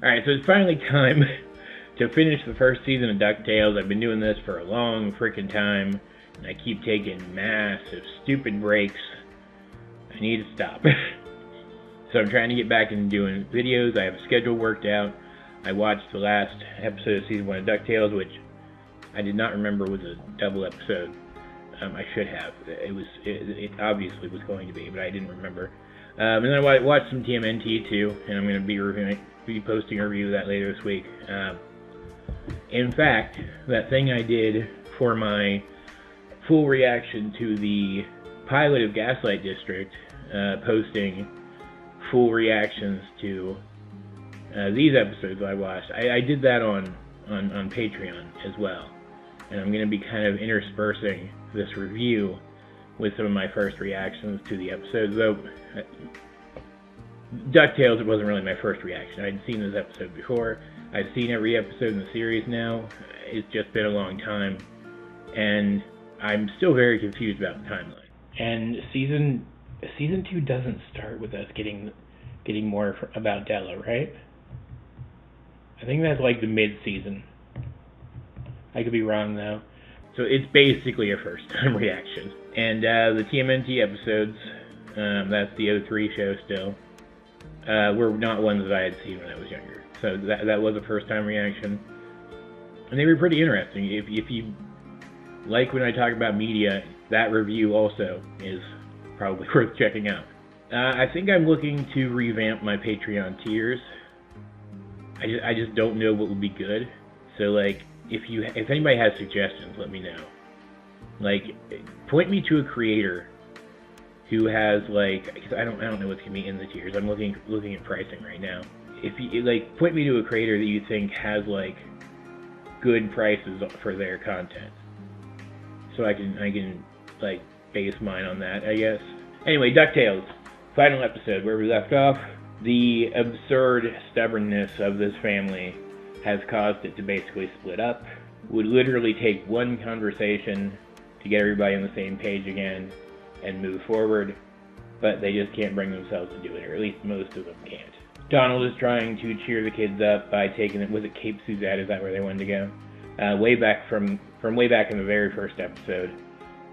Alright, so it's finally time to finish the first season of DuckTales. I've been doing this for a long freaking time, and I keep taking massive, stupid breaks. I need to stop. So I'm trying to get back into doing videos. I have a schedule worked out. I watched the last episode of Season 1 of DuckTales, which I did not remember was a double episode. I should have. It obviously was going to be, but I didn't remember. And then I watched some TMNT too, and I'm going to be posting a review of that later this week. In fact, that thing I did for my full reaction to the pilot of Gaslight District, posting full reactions to these episodes I watched, I did that on Patreon as well. And I'm going to be kind of interspersing this review with some of my first reactions to the episodes, though DuckTales, it wasn't really my first reaction. I'd seen this episode before. I've seen every episode in the series now. It's just been a long time, and I'm still very confused about the timeline. And season 2 doesn't start with us getting more about Della, right? I think that's like the mid-season. I could be wrong, though. So it's basically a first-time reaction. And the TMNT episodes, that's the 03 show still, were not ones that I had seen when I was younger. So that was a first-time reaction. And they were pretty interesting. If you like when I talk about media, that review also is probably worth checking out. I think I'm looking to revamp my Patreon tiers. I just don't know what would be good. So, like, if anybody has suggestions, let me know. Like, point me to a creator who has, like, because I don't know what's gonna be in the tiers. I'm looking at pricing right now. If you like, point me to a creator that you think has like good prices for their content, so I can like base mine on that, I guess. Anyway, DuckTales, final episode where we left off. The absurd stubbornness of this family has caused it to basically split up. Would literally take one conversation to get everybody on the same page again and move forward, but they just can't bring themselves to do it, or at least most of them can't. Donald is trying to cheer the kids up by taking it. Was it Cape Suzette? Is that where they wanted to go? Way back from way back in the very first episode,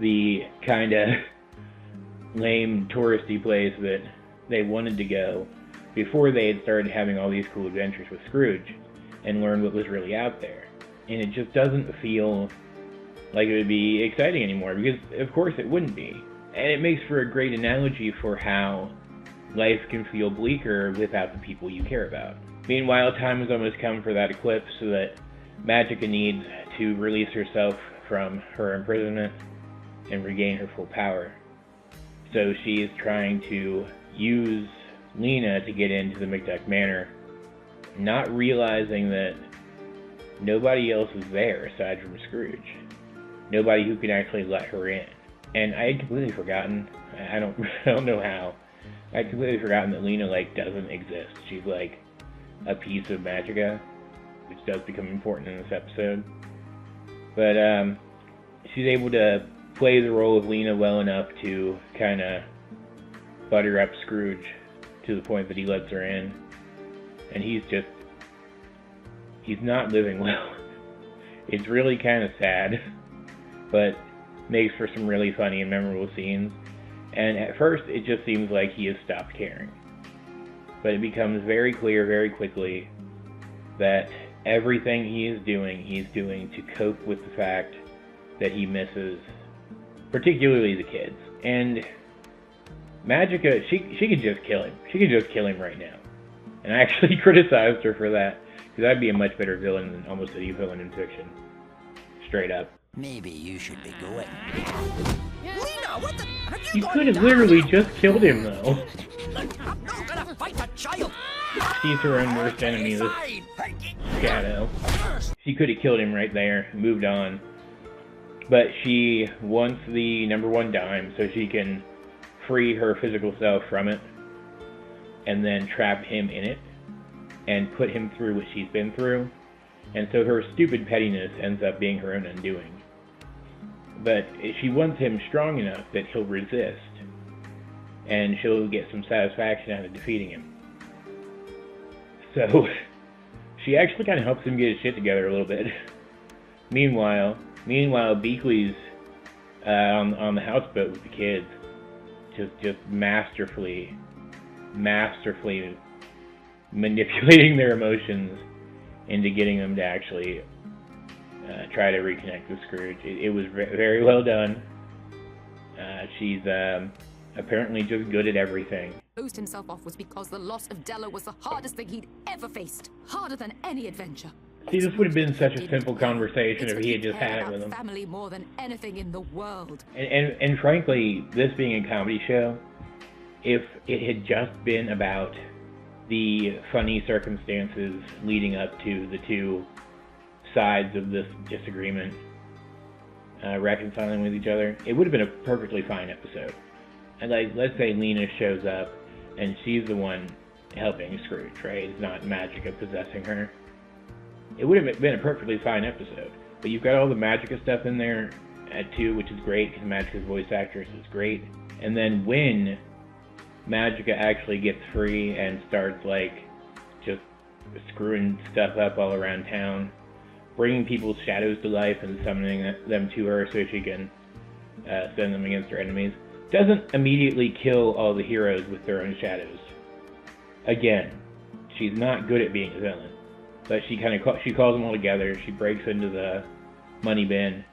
the kind of lame touristy place that they wanted to go before they had started having all these cool adventures with Scrooge and learned what was really out there. And it just doesn't feel like it would be exciting anymore, because of course it wouldn't be. And it makes for a great analogy for how life can feel bleaker without the people you care about. Meanwhile, time has almost come for that eclipse, so that Magika needs to release herself from her imprisonment and regain her full power. So she is trying to use Lena to get into the McDuck Manor, not realizing that nobody else is there aside from Scrooge. Nobody who can actually let her in. And I had completely forgotten, I don't know how, I'd completely forgotten that Lena, like, doesn't exist. She's, like, a piece of Magika, which does become important in this episode. But, she's able to play the role of Lena well enough to kind of butter up Scrooge to the point that he lets her in. And he's not living well. It's really kind of sad, but makes for some really funny and memorable scenes. And at first, it just seems like he has stopped caring. But it becomes very clear very quickly that everything he's doing to cope with the fact that he misses, particularly the kids. And Magika, she could just kill him. She could just kill him right now. And I actually criticized her for that, because I'd be a much better villain than almost any villain in fiction. Straight up. Maybe you should be going. Lena, what the? You could have literally just killed him, though. I'm gonna fight the child. She's her own worst enemy, this shadow. She could have killed him right there, moved on. But she wants the #1 dime so she can free her physical self from it, and then trap him in it, and put him through what she's been through. And so her stupid pettiness ends up being her own undoing. But she wants him strong enough that he'll resist, and she'll get some satisfaction out of defeating him. So, She actually kind of helps him get his shit together a little bit. Meanwhile, Beakley's on the houseboat with the kids, just masterfully manipulating their emotions into getting them to actually try to reconnect with Scrooge. It was very well done. She's apparently just good at everything. Closed himself off was because the loss of Della was the hardest thing he'd ever faced. Harder than any adventure. See, this would have been such a simple conversation if he had just had it with him. Family more than anything in the world. And frankly, this being a comedy show, if it had just been about the funny circumstances leading up to the two sides of this disagreement reconciling with each other, it would have been a perfectly fine episode. And like, let's say Lena shows up and she's the one helping Scrooge, right? It's not Magika possessing her. It would have been a perfectly fine episode. But you've got all the Magika stuff in there too, which is great because Magika's voice actress is great. And then when Magika actually gets free and starts like just screwing stuff up all around town, bringing people's shadows to life and summoning them to her so she can send them against her enemies, doesn't immediately kill all the heroes with their own shadows. Again, she's not good at being a villain, but she calls them all together. She breaks into the money bin,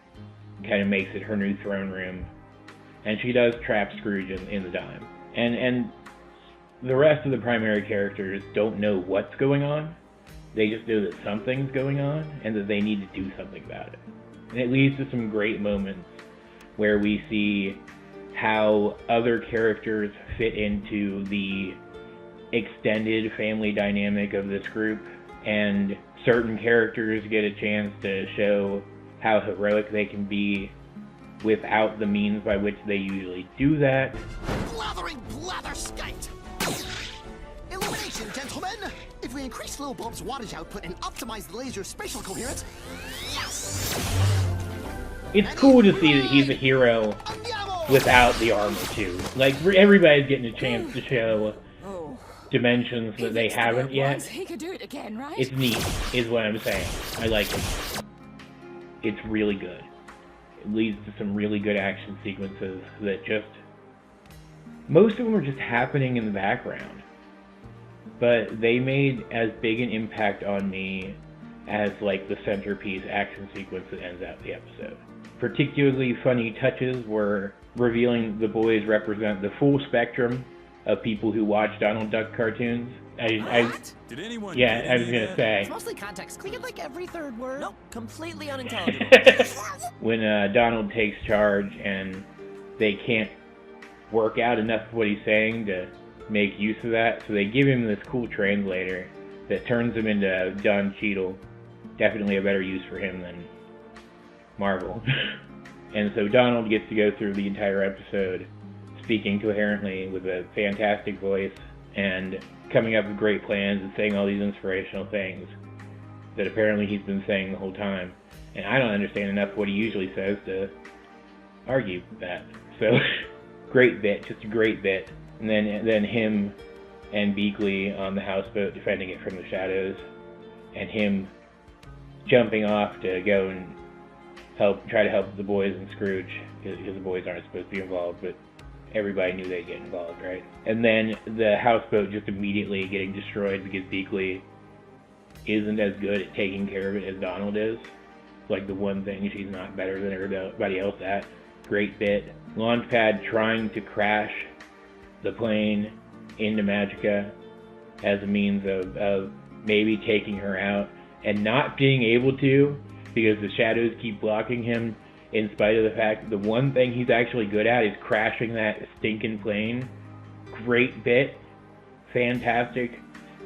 kind of makes it her new throne room, and she does trap Scrooge in the dime. And the rest of the primary characters don't know what's going on. They just know that something's going on and that they need to do something about it. And it leads to some great moments where we see how other characters fit into the extended family dynamic of this group, and certain characters get a chance to show how heroic they can be without the means by which they usually do that. Blathering blatherskite! Illumination, gentlemen! If we increase Lil Bob's wattage output and optimize the laser's spatial coherence, yes! It's cool to see that he's a hero without the armor too. Like, everybody's getting a chance to show dimensions that they haven't yet. He could do it again, right? It's neat, is what I'm saying. I like it. It's really good. It leads to some really good action sequences that just... most of them are just happening in the background. But they made as big an impact on me as, like, the centerpiece action sequence that ends out the episode. Particularly funny touches were revealing the boys represent the full spectrum of people who watch Donald Duck cartoons. Did anyone? Yeah, I was gonna say. It's mostly context. Can we get like every third word? Nope, completely unintelligible. When Donald takes charge and they can't work out enough of what he's saying to make use of that, so they give him this cool translator that turns him into Don Cheadle. Definitely a better use for him than Marvel. And so Donald gets to go through the entire episode speaking coherently with a fantastic voice and coming up with great plans and saying all these inspirational things that apparently he's been saying the whole time. And I don't understand enough what he usually says to argue that. So, great bit, just a great bit. And then him and Beakley on the houseboat defending it from the shadows, and him jumping off to go and try to help the boys and Scrooge, because the boys aren't supposed to be involved, but everybody knew they'd get involved, right? And then the houseboat just immediately getting destroyed because Beakley isn't as good at taking care of it as Donald is. Like, the one thing she's not better than everybody else at. Great bit. Launchpad trying to crash the plane into Magika as a means of maybe taking her out, and not being able to because the shadows keep blocking him, in spite of the fact that the one thing he's actually good at is crashing that stinking plane. Great bit. Fantastic.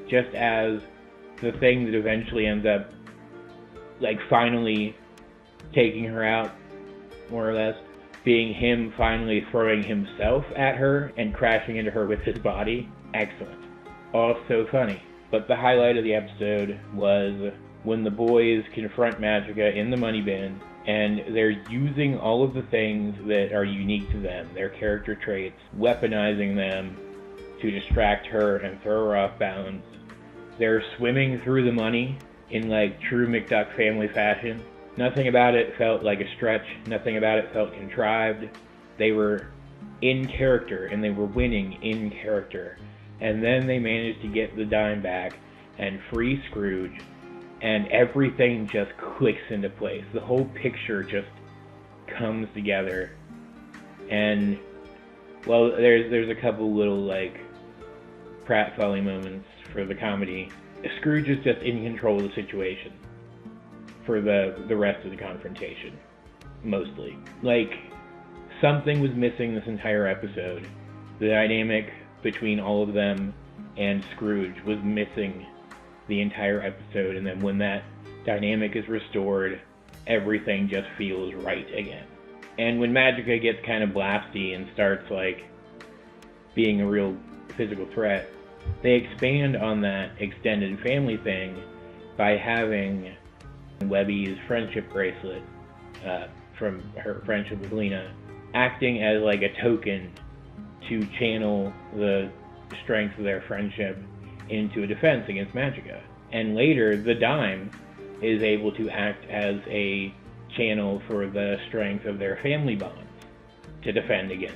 Just as the thing that eventually ends up, like, finally taking her out, more or less, being him finally throwing himself at her and crashing into her with his body. Excellent. Also funny. But the highlight of the episode was when the boys confront Magika in the money bin, and they're using all of the things that are unique to them, their character traits, weaponizing them to distract her and throw her off balance. They're swimming through the money in like true McDuck family fashion. Nothing about it felt like a stretch. Nothing about it felt contrived. They were in character, and they were winning in character. And then they managed to get the dime back and free Scrooge, and everything just clicks into place. The whole picture just comes together. And, well, there's a couple little, like, pratfally moments for the comedy. Scrooge is just in control of the situation for the rest of the confrontation, mostly. Like, something was missing this entire episode. The dynamic between all of them and Scrooge was missing the entire episode, and then when that dynamic is restored, everything just feels right again. And when Magika gets kind of blasty and starts, like, being a real physical threat, they expand on that extended family thing by having Webby's friendship bracelet from her friendship with Lena acting as like a token to channel the strength of their friendship into a defense against Magika. And later, the dime is able to act as a channel for the strength of their family bonds to defend against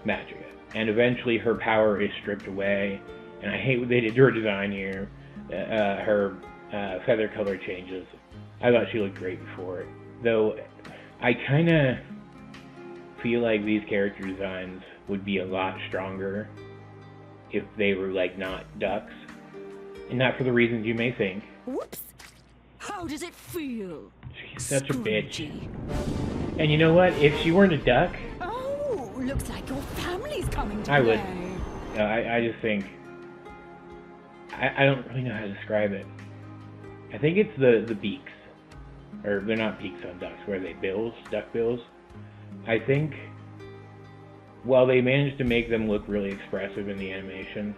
Magika. And eventually her power is stripped away, and I hate what they did to her design here. Her feather color changes. I thought she looked great before it. Though, I kind of feel like these character designs would be a lot stronger if they were, like, not ducks. And not for the reasons you may think. Whoops! How does it feel? She's such a bitch. And you know what? If she weren't a duck... Oh, looks like your family's coming to I play. would. I just think... I don't really know how to describe it. I think it's the beaks. Or they're not beaks on ducks. Where are they? Bills? Duck bills? I think... while they managed to make them look really expressive in the animation,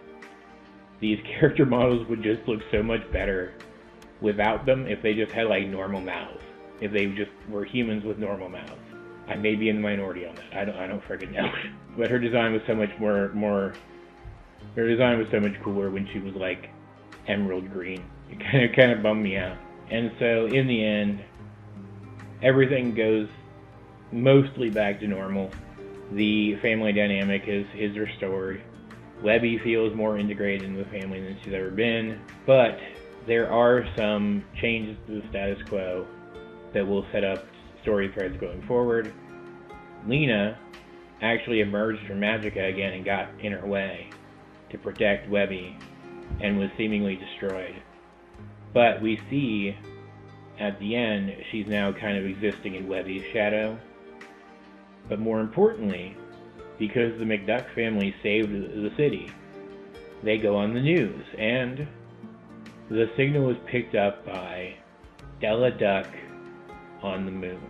these character models would just look so much better without them if they just had, like, normal mouths. If they just were humans with normal mouths. I may be in the minority on that. I don't friggin' know. But her design was so much more... Her design was so much cooler when she was, like, emerald green. It kind of bummed me out. And so, in the end, everything goes mostly back to normal. The family dynamic is restored. Webby feels more integrated into the family than she's ever been. But there are some changes to the status quo that will set up story threads going forward. Lena actually emerged from Magika again and got in her way to protect Webby and was seemingly destroyed. But we see at the end she's now kind of existing in Webby's shadow. But more importantly, because the McDuck family saved the city, they go on the news, and the signal was picked up by Della Duck on the moon,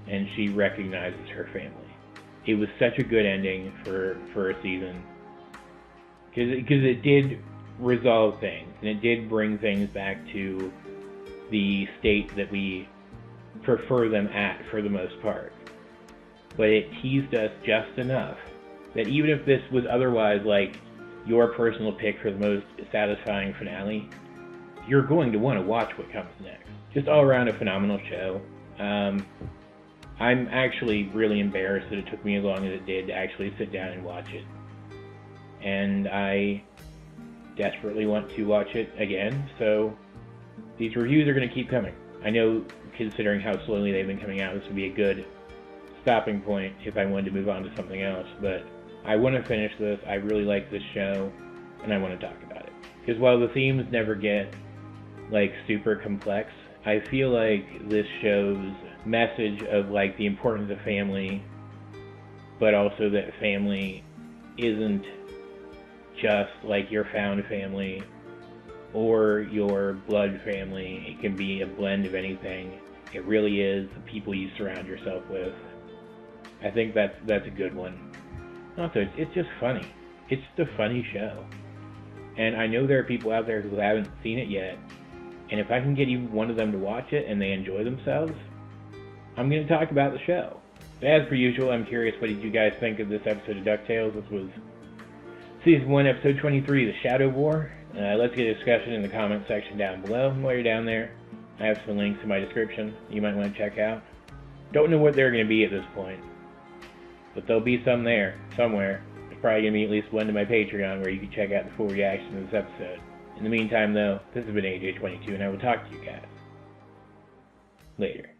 and she recognizes her family. It was such a good ending for a season, because it did resolve things, and it did bring things back to the state that we prefer them at for the most part. But it teased us just enough that even if this was otherwise like your personal pick for the most satisfying finale, you're going to want to watch what comes next. Just all around a phenomenal show. I'm actually really embarrassed that it took me as long as it did to actually sit down and watch it. And I desperately want to watch it again, so these reviews are going to keep coming. I know, considering how slowly they've been coming out, this would be a good stopping point if I wanted to move on to something else, but I want to finish this. I really like this show, and I want to talk about it. Because while the themes never get, like, super complex, I feel like this show's message of, like, the importance of family, but also that family isn't just, like, your found family or your blood family. It can be a blend of anything. It really is the people you surround yourself with. I think that's a good one. Also, it's just funny. It's just a funny show. And I know there are people out there who haven't seen it yet, and if I can get even one of them to watch it and they enjoy themselves, I'm going to talk about the show. But as per usual, I'm curious, what did you guys think of this episode of DuckTales? This was Season 1, Episode 23, The Shadow War. Let's get a discussion in the comment section down below. While you're down there, I have some links in my description you might want to check out. Don't know what they're going to be at this point, but there'll be some there, somewhere. There's probably going to be at least one to my Patreon where you can check out the full reaction to this episode. In the meantime, though, this has been AJ22, and I will talk to you guys later.